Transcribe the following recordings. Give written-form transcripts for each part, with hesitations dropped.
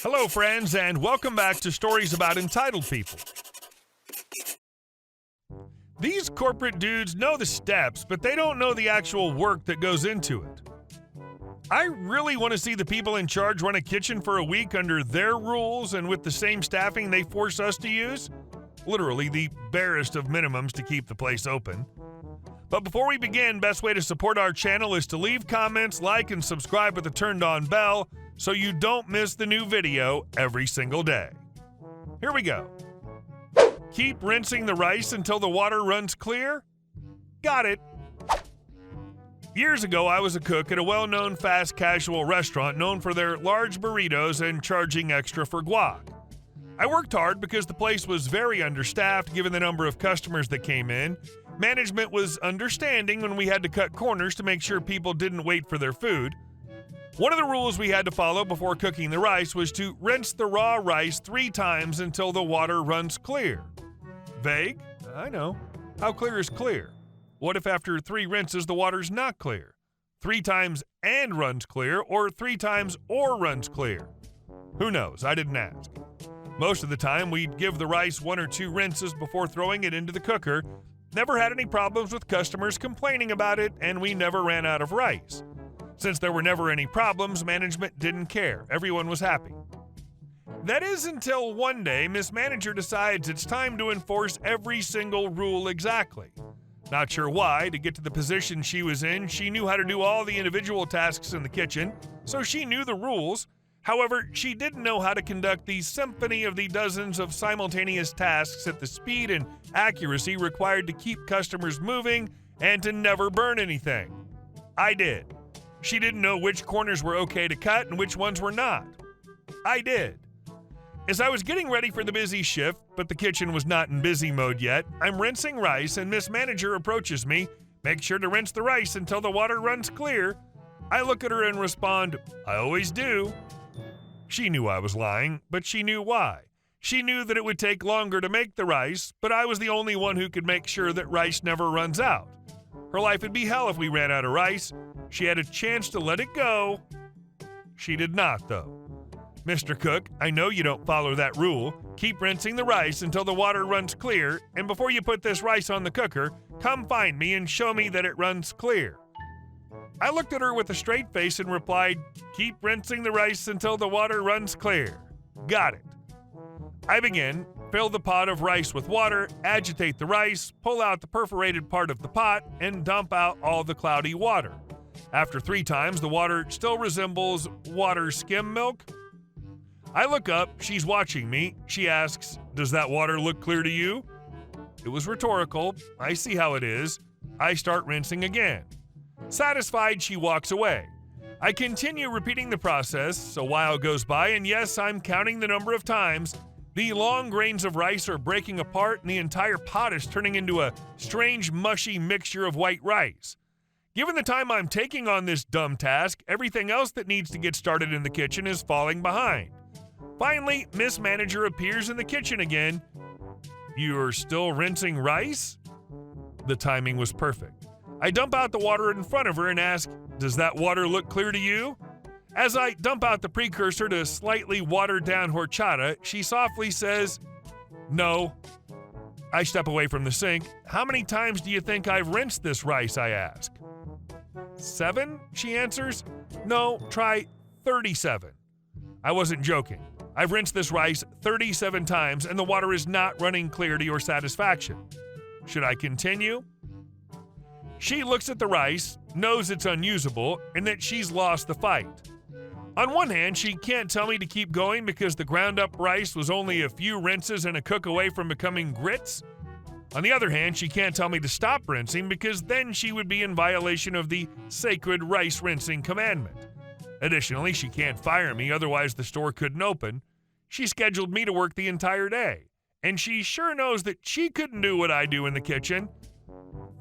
Hello, friends, and welcome back to Stories About Entitled People. These corporate dudes know the steps, but they don't know the actual work that goes into it. I really want to see the people in charge run a kitchen for a week under their rules and with the same staffing they force us to use. Literally the barest of minimums to keep the place open. But before we begin, best way to support our channel is to leave comments, like, and subscribe with the turned-on bell so you don't miss the new video every single day. Here we go. Keep rinsing the rice until the water runs clear? Got it. Years ago, I was a cook at a well-known fast casual restaurant known for their large burritos and charging extra for guac. I worked hard because the place was very understaffed given the number of customers that came in. Management was understanding when we had to cut corners to make sure people didn't wait for their food. One of the rules we had to follow before cooking the rice was to rinse the raw rice 3 times until the water runs clear. Vague? I know. How clear is clear? What if after 3 rinses the water's not clear? 3 times and runs clear, or 3 times or runs clear? Who knows? I didn't ask. Most of the time, we'd give the rice 1 or 2 rinses before throwing it into the cooker. Never had any problems with customers complaining about it, and we never ran out of rice. Since there were never any problems, management didn't care. Everyone was happy. That is until one day, Miss Manager decides it's time to enforce every single rule exactly. Not sure why, to get to the position she was in, she knew how to do all the individual tasks in the kitchen, so she knew the rules. However, she didn't know how to conduct the symphony of the dozens of simultaneous tasks at the speed and accuracy required to keep customers moving and to never burn anything. I did. She didn't know which corners were okay to cut and which ones were not. I did. As I was getting ready for the busy shift, but the kitchen was not in busy mode yet, I'm rinsing rice and Miss Manager approaches me. Make sure to rinse the rice until the water runs clear. I look at her and respond, I always do. She knew I was lying, but she knew why. She knew that it would take longer to make the rice, but I was the only one who could make sure that rice never runs out. Her life would be hell if we ran out of rice. She had a chance to let it go. She did not, though. Mr. Cook, I know you don't follow that rule. Keep rinsing the rice until the water runs clear, and before you put this rice on the cooker, come find me and show me that it runs clear. I looked at her with a straight face and replied, keep rinsing the rice until the water runs clear. Got it. I begin, fill the pot of rice with water, agitate the rice, pull out the perforated part of the pot, and dump out all the cloudy water. After 3 times, the water still resembles water skim milk. I look up, she's watching me. She asks, does that water look clear to you? It was rhetorical. I see how it is. I start rinsing again. Satisfied, she walks away. I continue repeating the process. A while goes by, and yes, I'm counting the number of times. The long grains of rice are breaking apart, and the entire pot is turning into a strange, mushy mixture of white rice. Given the time I'm taking on this dumb task, everything else that needs to get started in the kitchen is falling behind. Finally, Miss Manager appears in the kitchen again. You're still rinsing rice? The timing was perfect. I dump out the water in front of her and ask, does that water look clear to you? As I dump out the precursor to slightly watered down horchata, she softly says, no. I step away from the sink. How many times do you think I've rinsed this rice, I ask. 7, she answers. No, try 37. I wasn't joking. I've rinsed this rice 37 times and the water is not running clear to your satisfaction. Should I continue? She looks at the rice, knows it's unusable, and that she's lost the fight. On one hand, she can't tell me to keep going because the ground-up rice was only a few rinses and a cook away from becoming grits. On the other hand, she can't tell me to stop rinsing because then she would be in violation of the sacred rice rinsing commandment. Additionally, she can't fire me, otherwise the store couldn't open. She scheduled me to work the entire day, and she sure knows that she couldn't do what I do in the kitchen.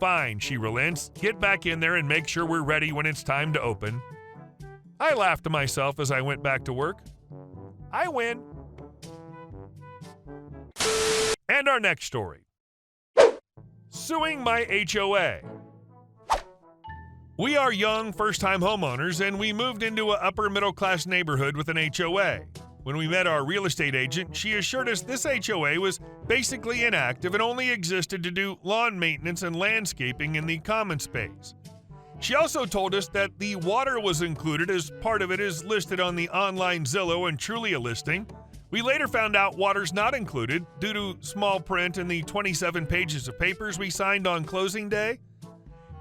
Fine, she relents. Get back in there and make sure we're ready when it's time to open. I laughed to myself as I went back to work. I win. And our next story. Suing my HOA. We are young, first-time homeowners, and we moved into an upper-middle-class neighborhood with an HOA. When we met our real estate agent, she assured us this HOA was basically inactive and only existed to do lawn maintenance and landscaping in the common space. She also told us that the water was included as part of it is listed on the online Zillow and Trulia listing. We later found out water's not included due to small print in the 27 pages of papers we signed on closing day.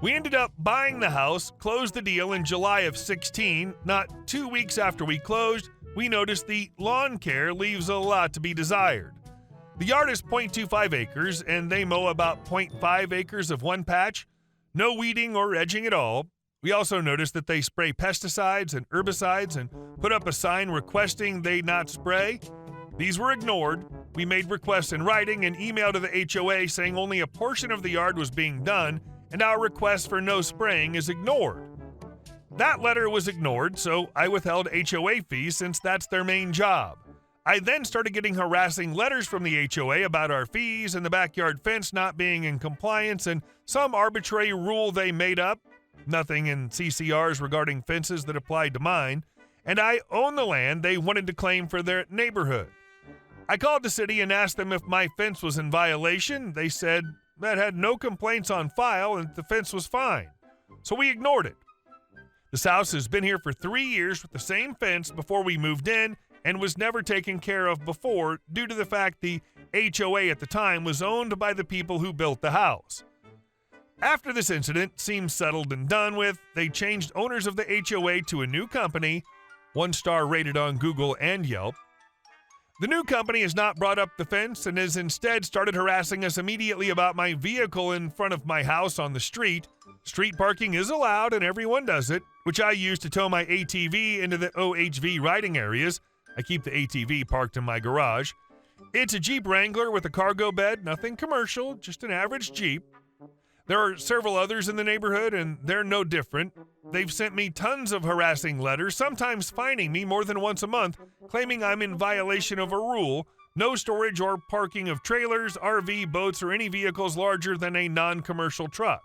We ended up buying the house, closed the deal in July of 16. Not 2 weeks after we closed, we noticed the lawn care leaves a lot to be desired. The yard is 0.25 acres, and they mow about 0.5 acres of one patch. No weeding or edging at all. We also noticed that they spray pesticides and herbicides and put up a sign requesting they not spray. These were ignored. We made requests in writing and emailed to the HOA saying only a portion of the yard was being done and our request for no spraying is ignored. That letter was ignored, so I withheld HOA fees since that's their main job. I then started getting harassing letters from the HOA about our fees and the backyard fence not being in compliance and some arbitrary rule they made up, nothing in CCRs regarding fences that applied to mine, and I own the land they wanted to claim for their neighborhood. I called the city and asked them if my fence was in violation. They said that had no complaints on file and the fence was fine, so we ignored it. This house has been here for 3 years with the same fence before we moved in and was never taken care of before due to the fact the HOA at the time was owned by the people who built the house. After this incident seemed settled and done with, they changed owners of the HOA to a new company, 1-star rated on Google and Yelp. The new company has not brought up the fence and has instead started harassing us immediately about my vehicle in front of my house on the street. Street parking is allowed and everyone does it, which I use to tow my ATV into the OHV riding areas. I keep the ATV parked in my garage. It's a Jeep Wrangler with a cargo bed, nothing commercial, just an average Jeep. There are several others in the neighborhood, and they're no different. They've sent me tons of harassing letters, sometimes fining me more than once a month, claiming I'm in violation of a rule, no storage or parking of trailers, RV, boats, or any vehicles larger than a non-commercial truck.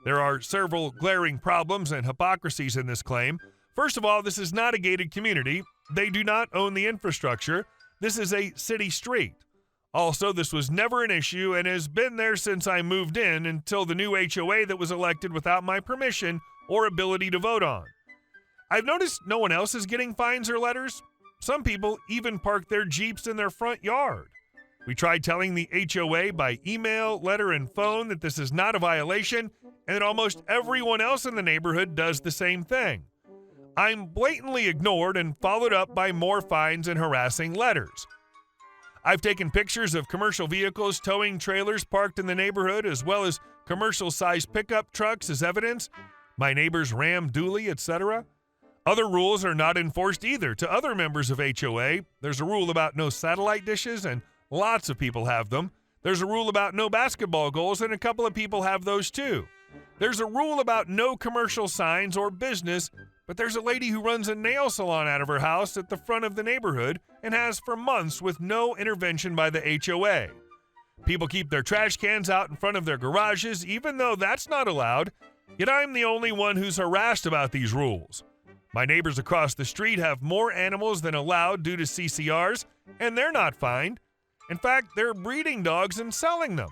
There are several glaring problems and hypocrisies in this claim. First of all, this is not a gated community. They do not own the infrastructure. This is a city street. Also, this was never an issue and has been there since I moved in until the new HOA that was elected without my permission or ability to vote on. I've noticed no one else is getting fines or letters. Some people even park their Jeeps in their front yard. We tried telling the HOA by email, letter, and phone that this is not a violation and that almost everyone else in the neighborhood does the same thing. I'm blatantly ignored and followed up by more fines and harassing letters. I've taken pictures of commercial vehicles towing trailers parked in the neighborhood as well as commercial-sized pickup trucks as evidence, my neighbor's Ram dually, etc. Other rules are not enforced either to other members of HOA. There's a rule about no satellite dishes, and lots of people have them. There's a rule about no basketball goals, and a couple of people have those too. There's a rule about no commercial signs or business, but there's a lady who runs a nail salon out of her house at the front of the neighborhood and has for months with no intervention by the HOA. People keep their trash cans out in front of their garages, even though that's not allowed, yet I'm the only one who's harassed about these rules. My neighbors across the street have more animals than allowed due to CCRs, and they're not fined. In fact, they're breeding dogs and selling them.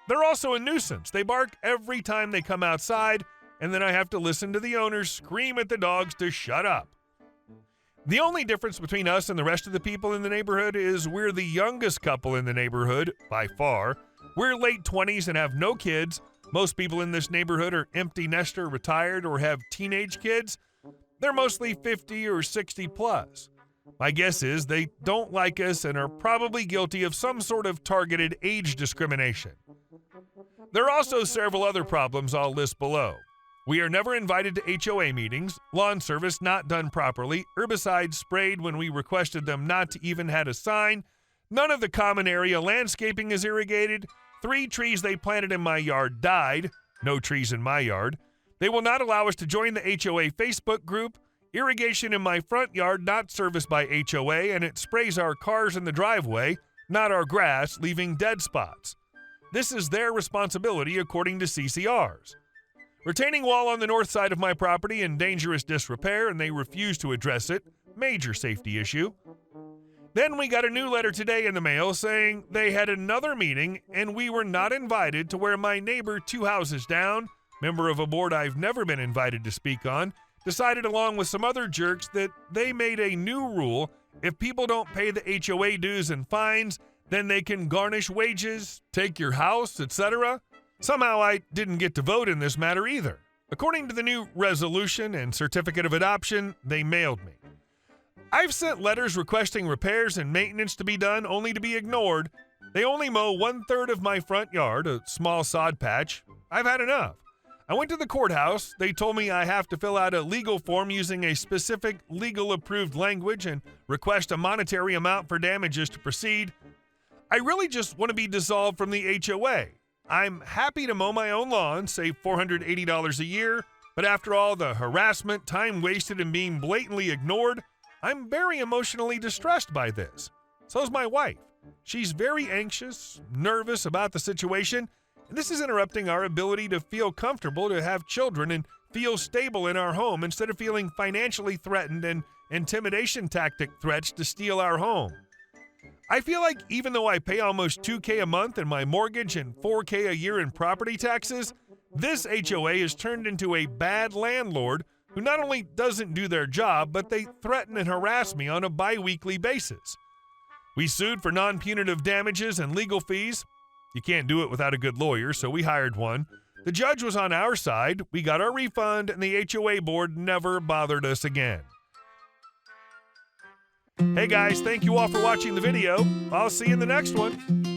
They're also a nuisance. They bark every time they come outside, and then I have to listen to the owners scream at the dogs to shut up. The only difference between us and the rest of the people in the neighborhood is we're the youngest couple in the neighborhood, by far. We're late 20s and have no kids. Most people in this neighborhood are empty nester, retired, or have teenage kids. They're mostly 50 or 60 plus. My guess is they don't like us and are probably guilty of some sort of targeted age discrimination. There are also several other problems I'll list below. We are never invited to HOA meetings, lawn service not done properly, herbicides sprayed when we requested them not to even had a sign, none of the common area landscaping is irrigated, 3 trees they planted in my yard died, no trees in my yard. They will not allow us to join the HOA Facebook group, irrigation in my front yard not serviced by HOA, and it sprays our cars in the driveway, not our grass, leaving dead spots. This is their responsibility according to CCRs. Retaining wall on the north side of my property in dangerous disrepair, and they refuse to address it. Major safety issue. Then we got a new letter today in the mail saying they had another meeting and we were not invited to where my neighbor 2 houses down, member of a board I've never been invited to speak on, decided along with some other jerks that they made a new rule: if people don't pay the HOA dues and fines, then they can garnish wages, take your house, etc. Somehow I didn't get to vote in this matter either. According to the new resolution and certificate of adoption they mailed me, I've sent letters requesting repairs and maintenance to be done only to be ignored. They only mow 1/3 of my front yard, a small sod patch. I've had enough. I went to the courthouse. They told me I have to fill out a legal form using a specific legal approved language and request a monetary amount for damages to proceed. I really just want to be dissolved from the HOA. I'm happy to mow my own lawn, save $480 a year, but after all the harassment, time wasted, and being blatantly ignored, I'm very emotionally distressed by this. So's my wife. She's very anxious, nervous about the situation, and this is interrupting our ability to feel comfortable to have children and feel stable in our home instead of feeling financially threatened and intimidation tactic threats to steal our home. I feel like even though I pay almost $2,000 a month in my mortgage and $4,000 a year in property taxes, this HOA has turned into a bad landlord who not only doesn't do their job, but they threaten and harass me on a bi-weekly basis. We sued for non-punitive damages and legal fees. You can't do it without a good lawyer, so we hired one. The judge was on our side, we got our refund, and the HOA board never bothered us again. Hey guys, thank you all for watching the video. I'll see you in the next one.